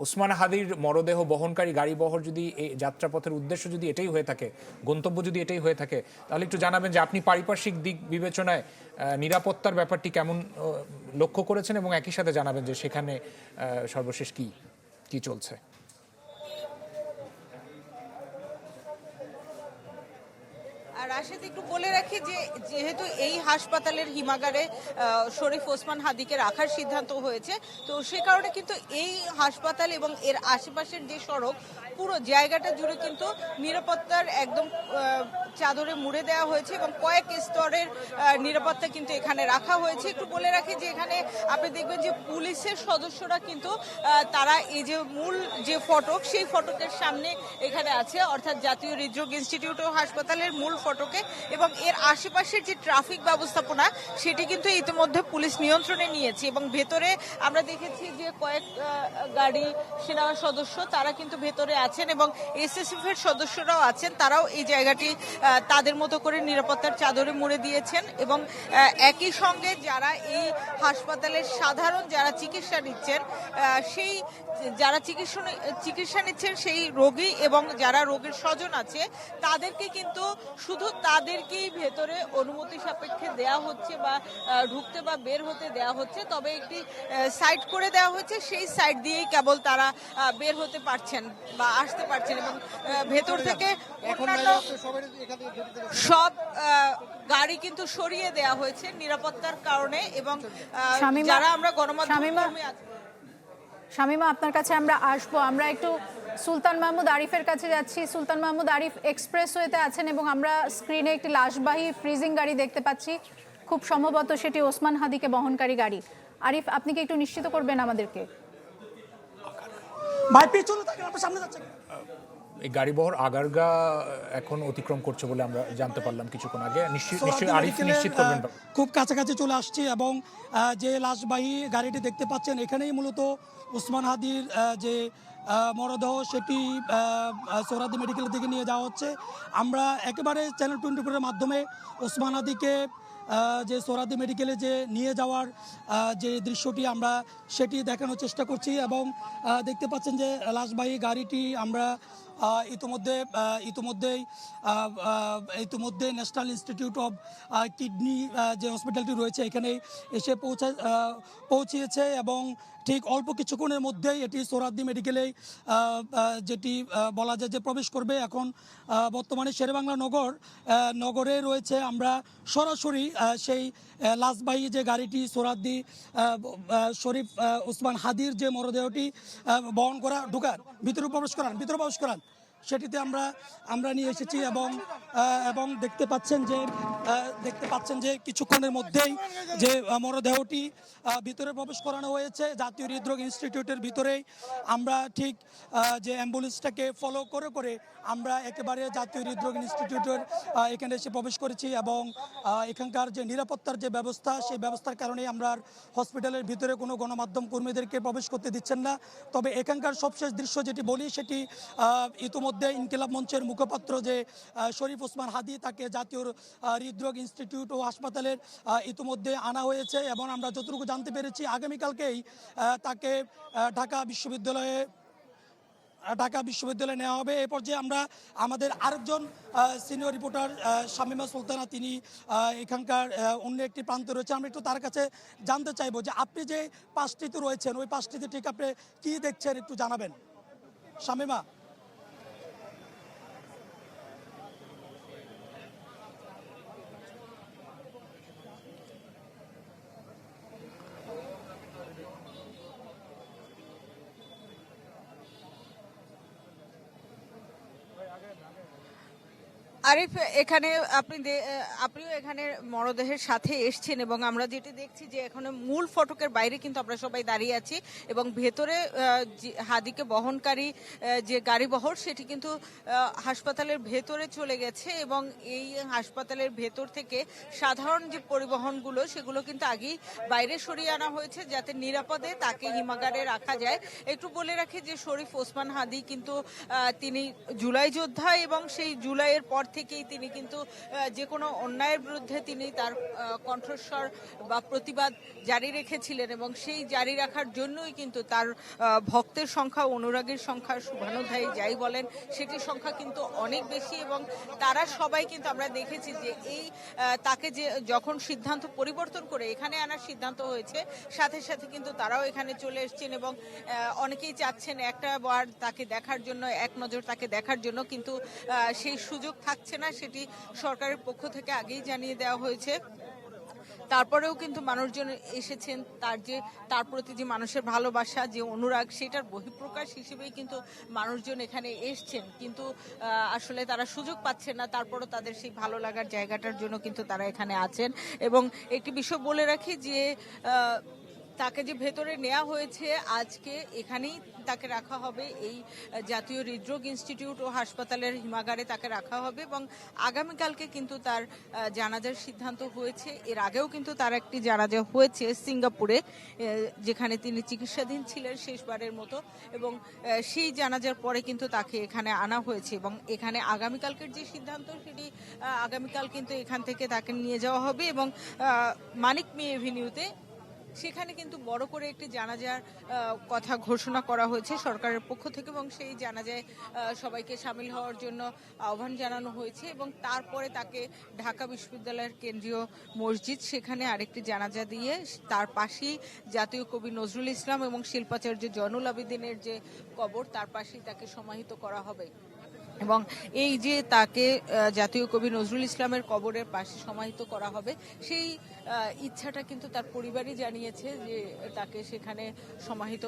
ওসমান হাদির মরদেহ বহনকারী গাড়ি বহর যদি এই যাত্রাপথের উদ্দেশ্য যদি এটাই হয়ে থাকে, গন্তব্য যদি এটাই হয়ে থাকে, তাহলে একটু জানাবেন যে আপনি পারিপার্শ্বিক দিক বিবেচনায় নিরাপত্তার ব্যাপারটি কেমন লক্ষ্য করেছেন, এবং একই সাথে জানাবেন যে সেখানে সর্বশেষ কি কি চলছে। আর রাশেদ, একটু বলে রাখি যে যেহেতু এই হাসপাতালের হিমাগারে শরীফ ওসমান হাদিকে রাখার সিদ্ধান্ত হয়েছে, তো সে কারণে কিন্তু এই হাসপাতাল এবং এর আশেপাশের যে সড়ক পুরো জায়গাটা জুড়ে কিন্তু নিরাপত্তার একদম চাদরে মুড়ে দেওয়া হয়েছে এবং কয়েক স্তরের নিরাপত্তা কিন্তু এখানে রাখা হয়েছে। একটু বলে রাখি যে এখানে আপনি দেখবেন যে পুলিশের সদস্যরা কিন্তু তারা এই যে মূল যে ফটক, সেই ফটকের সামনে এখানে আছে, অর্থাৎ জাতীয় হৃদরোগ ইনস্টিটিউট ও হাসপাতালের মূল ফটকে, এবং এর আশেপাশের যে ট্রাফিক ব্যবস্থাপনা সেটি কিন্তু ইতিমধ্যে পুলিশ নিয়ন্ত্রণে নিয়েছে। এবং ভেতরে আমরা দেখেছি যে কয়েক গাড়ি সেনা সদস্য তারা কিন্তু ভেতরে আছেন এবং এসএসএফ এর সদস্যরাও আছেন, তারাও এই জায়গাটি তাদের মতো করে নিরাপত্তার চাদরে মুড়ে দিয়েছেন। এবং একই সঙ্গে যারা এই হাসপাতালের সাধারণ যারা চিকিৎসা নিচ্ছেন, সেই যারা চিকিৎসা নিচ্ছেন সেই রোগী এবং যারা রোগীর স্বজন আছে, তাদেরকে কিন্তু শুধু তাদেরকেই ভেতরে অনুমতি সাপেক্ষে দেয়া হচ্ছে বা ঢুকতে বা বের হতে দেয়া হচ্ছে। তবে একটি সাইড করে দেওয়া হয়েছে, সেই সাইড দিয়েই কেবল তারা বের হতে পারছেন বা আসতে পারছেন। এবং ভেতর থেকে অন্যান্য সব গাড়ি কিন্তু সরিয়ে দেওয়া হয়েছে নিরাপত্তার কারণে। এবং যারা আমরা গণমাধ্যমে শামীমা, আপনার কাছে আমরা আসবো। আমরা একটু সুলতান মাহমুদ আরিফের কাছে যাচ্ছি। সুলতান মাহমুদ আরিফ এক্সপ্রেসওয়েতে আছেন এবং আমরা স্ক্রিনে একটি লাশবাহী ফ্রিজিং গাড়ি দেখতে পাচ্ছি, খুব সম্ভবত সেটি ওসমান হাদিকে বহনকারী গাড়ি। আরিফ, আপনি কি একটু নিশ্চিত করবেন আমাদেরকে? এই গাড়িবহর আগারগা এখন অতিক্রম করছে বলে আমরা জানতে পারলাম কিছুক্ষণ আগে। নিশ্চয়ই আরিফ নিশ্চিত করবেন। খুব কাছাকাছি চলে আসছি এবং যে লাশবাহী গাড়িটি দেখতে পাচ্ছেন, এখানেই মূলত ওসমান হাদির যে মরদেহ সেটি সোহরাওয়ার্দী মেডিকেলের দিকে নিয়ে যাওয়া হচ্ছে। আমরা একেবারে চ্যানেল 24-এর মাধ্যমে ওসমান হাদিকে যে সোহরাওয়ার্দী মেডিকেলে যে নিয়ে যাওয়ার যে দৃশ্যটি আমরা সেটি দেখানোর চেষ্টা করছি। এবং দেখতে পাচ্ছেন যে লাশবাহী গাড়িটি আমরা ইতিমধ্যে ন্যাশনাল ইনস্টিটিউট অফ কিডনি যে হসপিটালটি রয়েছে এখানে এসে পৌঁছিয়েছে এবং ঠিক অল্প কিছুক্ষণের মধ্যেই এটি সোহরাওয়ার্দী মেডিকেলে যেটি বলা যায় যে প্রবেশ করবে। এখন বর্তমানে শেরেবাংলা নগরে রয়েছে। আমরা সরাসরি সেই লাশবাহী যে গাড়িটি সোহরাওয়ার্দী শরীফ ওসমান হাদির যে মরদেহটি বহন করা ভিতরে প্রবেশ করান সেটিতে আমরা নিয়ে এসেছি এবং দেখতে পাচ্ছেন যে কিছুক্ষণের মধ্যেই যে মরদেহটি ভিতরে প্রবেশ করানো হয়েছে জাতীয় হৃদরোগ ইনস্টিটিউটের ভিতরেই। আমরা ঠিক যে অ্যাম্বুলেন্সটাকে ফলো করে আমরা একেবারে জাতীয় হৃদরোগ ইনস্টিটিউটের এখানে এসে প্রবেশ করেছি এবং এখানকার যে নিরাপত্তার যে ব্যবস্থা, সেই ব্যবস্থার কারণে আমরা হসপিটালের ভিতরে কোনো গণমাধ্যম কর্মীদেরকে প্রবেশ করতে দিচ্ছেন না। তবে এখানকার সবশেষ দৃশ্য যেটি বলি সেটি ইতিমধ্যে ইনকিলাব মঞ্চের মুখপাত্র যে শরীফ ওসমান হাদি, তাকে জাতীয় হৃদরোগ ইনস্টিটিউট ও হাসপাতালের ইতিমধ্যে আনা হয়েছে এবং আমরা যতটুকু জানতে পেরেছি আগামীকালকেই তাকে ঢাকা বিশ্ববিদ্যালয়ে নেওয়া হবে। এই পর্যায়ে আমরা আমাদের আরেকজন সিনিয়র রিপোর্টার শামীমা সুলতানা, তিনি এখানকার অন্য একটি প্রান্তে রয়েছে। আমরা একটু তার কাছে জানতে চাইবো যে আপনি যে পাঁচটিতে রয়েছেন ওই পাঁচটিতে ঠিক আপনি কি দেখছেন একটু জানাবেন শামীমা। আরিফ, এখানে আপনিও এখানে মরদেহের সাথে এসছেন এবং আমরা যেটি দেখছি যে এখানে মূল ফটকের বাইরে কিন্তু আমরা সবাই দাঁড়িয়ে আছি এবং ভেতরে হাদিকে বহনকারী যে গাড়িবহর সেটি কিন্তু হাসপাতালের ভেতরে চলে গেছে এবং এই হাসপাতালের ভেতর থেকে সাধারণ যে পরিবহনগুলো সেগুলো কিন্তু আগেই বাইরে সরিয়ে আনা হয়েছে যাতে নিরাপদে তাকে হিমাগারে রাখা যায়। একটু বলে রাখি যে শরীফ ওসমান হাদি কিন্তু তিনি জুলাই যোদ্ধা এবং সেই জুলাইয়ের পর থেকেই তিনি কিন্তু যে কোনো অন্যায়ের বিরুদ্ধে তিনি তার কণ্ঠস্বর বা প্রতিবাদ জারি রেখেছিলেন এবং সেই জারি রাখার জন্যই কিন্তু তার ভক্তের সংখ্যা, অনুরাগীর সংখ্যা, শুভানুধ্যায়ী যাই বলেন সেটির সংখ্যা কিন্তু অনেক বেশি এবং তারা সবাই কিন্তু আমরা দেখেছি যে এই তাকে যে যখন সিদ্ধান্ত পরিবর্তন করে এখানে আনার সিদ্ধান্ত হয়েছে সাথে সাথে কিন্তু তারাও এখানে চলে এসেছেন এবং অনেকেই চাচ্ছেন একটা বার তাকে দেখার জন্য, এক নজর তাকে দেখার জন্য, কিন্তু সেই সুযোগ থাকছে না, সেটি সরকারের পক্ষ থেকে আগেই জানিয়ে দেওয়া হয়েছে। তারপরেও কিন্তু মানুষজন এসেছেন, তার প্রতি যে মানুষের ভালোবাসা, যে অনুরাগ, সেটার বহিঃপ্রকাশ হিসেবেই কিন্তু মানুষজন এখানে এসছেন, কিন্তু আসলে তারা সুযোগ পাচ্ছেন না। তারপরও তাদের সেই ভালো লাগার জায়গাটার জন্য কিন্তু তারা এখানে আছেন। এবং একটি বিষয় বলে রাখি যে তাকে যে ভেতরে নেওয়া হয়েছে আজকে, এখানেই তাকে রাখা হবে, এই জাতীয় হৃদরোগ ইনস্টিটিউট ও হাসপাতালের হিমাগারে তাকে রাখা হবে এবং আগামীকালকে কিন্তু তার জানাজার সিদ্ধান্ত হয়েছে। এর আগেও কিন্তু তার একটি জানাজা হয়েছে সিঙ্গাপুরে, যেখানে তিনি চিকিৎসাধীন ছিলেন শেষবারের মতো, এবং সেই জানাজার পরে কিন্তু তাকে এখানে আনা হয়েছে এবং এখানে আগামীকালকের যে সিদ্ধান্ত সেটি আগামীকাল কিন্তু এখান থেকে তাকে নিয়ে যাওয়া হবে এবং মানিক মী এভিনিউতে সেখানে কিন্তু বড় করে একটি জানাজার কথা ঘোষণা করা হয়েছে সরকারের পক্ষ থেকে এবং সেই জানাজায় সবাইকে সামিল হওয়ার জন্য আহ্বান জানানো হয়েছে এবং তারপরে তাকে ঢাকা বিশ্ববিদ্যালয়ের কেন্দ্রীয় মসজিদ, সেখানে আরেকটি জানাজা দিয়ে তার পাশেই জাতীয় কবি নজরুল ইসলাম এবং শিল্পাচার্য জয়নুল আবেদিনের যে কবর, তার পাশেই তাকে সমাহিত করা হবে। এবং এই যে তাকে জাতীয় কবি নজরুল ইসলামের কবরের পাশে সমাহিত করা হবে, সেই ইচ্ছাটা কিন্তু তার পরিবারই জানিয়েছে যে তাকে সেখানে সমাহিত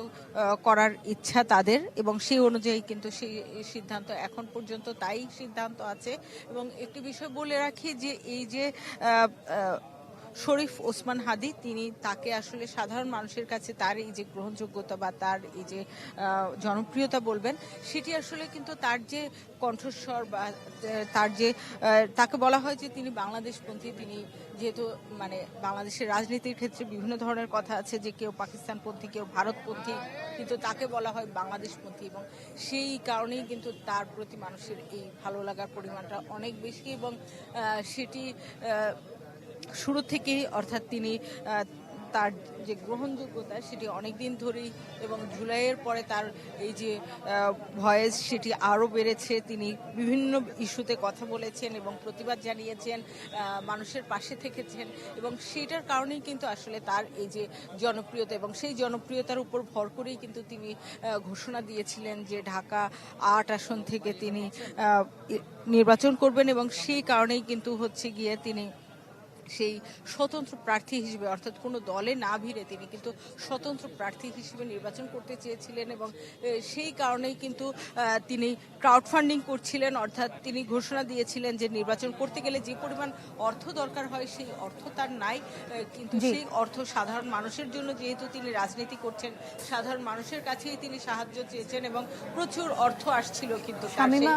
করার ইচ্ছা তাদের, এবং সেই অনুযায়ী কিন্তু সেই সিদ্ধান্ত এখন পর্যন্ত তাই সিদ্ধান্ত আছে। এবং একটি বিষয় বলে রাখি যে এই যে শরীফ ওসমান হাদী, তাকে আসলে সাধারণ মানুষের কাছে তার এই যে গ্রহণযোগ্যতা বা তার এই যে জনপ্রিয়তা বলবেন, সেটি আসলে কিন্তু তার যে কণ্ঠস্বর বা তার যে তাকে বলা হয় যে তিনি বাংলাদেশপন্থী, তিনি যেহেতু মানে বাংলাদেশের রাজনীতির ক্ষেত্রে বিভিন্ন ধরনের কথা আছে যে কেউ পাকিস্তানপন্থী, কেউ ভারতপন্থী, কিন্তু তাকে বলা হয় বাংলাদেশপন্থী এবং সেই কারণেই কিন্তু তার প্রতি মানুষের এই ভালো লাগার পরিমাণটা অনেক বেশি এবং সেটি শুরু থেকেই, অর্থাৎ তিনি তার যে গ্রহণযোগ্যতা সেটি অনেক দিন ধরেই, এবং জুলাইয়ের পরে তার এই যে ভয়েস সেটি আরও বেড়েছে। তিনি বিভিন্ন ইস্যুতে কথা বলেছেন এবং প্রতিবাদ জানিয়েছেন, মানুষের পাশে থেকেছেন এবং সেটার কারণেই কিন্তু আসলে তার এই যে জনপ্রিয়তা, এবং সেই জনপ্রিয়তার উপর ভর করেই কিন্তু তিনি ঘোষণা দিয়েছিলেন যে ঢাকা ৮ আসন থেকে তিনি নির্বাচন করবেন এবং সেই কারণেই কিন্তু হচ্ছে গিয়ে তিনি সেই স্বতন্ত্র প্রার্থী হিসেবে, অর্থাৎ কোনো দলে না ভিড়ে তিনি কিন্তু স্বতন্ত্র প্রার্থী হিসেবে নির্বাচন করতে চেয়েছিলেন এবং সেই কারণেই কিন্তু তিনি ক্রাউড ফান্ডিং করছিলেন, অর্থাৎ তিনি ঘোষণা দিয়েছিলেন যে নির্বাচন করতে গেলে যে পরিমাণ অর্থ দরকার হয় সেই অর্থ তার নাই, কিন্তু সেই অর্থ সাধারণ মানুষের জন্য, যেহেতু তিনি রাজনীতি করছেন, সাধারণ মানুষের কাছেই তিনি সাহায্য চেয়েছেন এবং প্রচুর অর্থ আসছিল কিন্তু তার সেই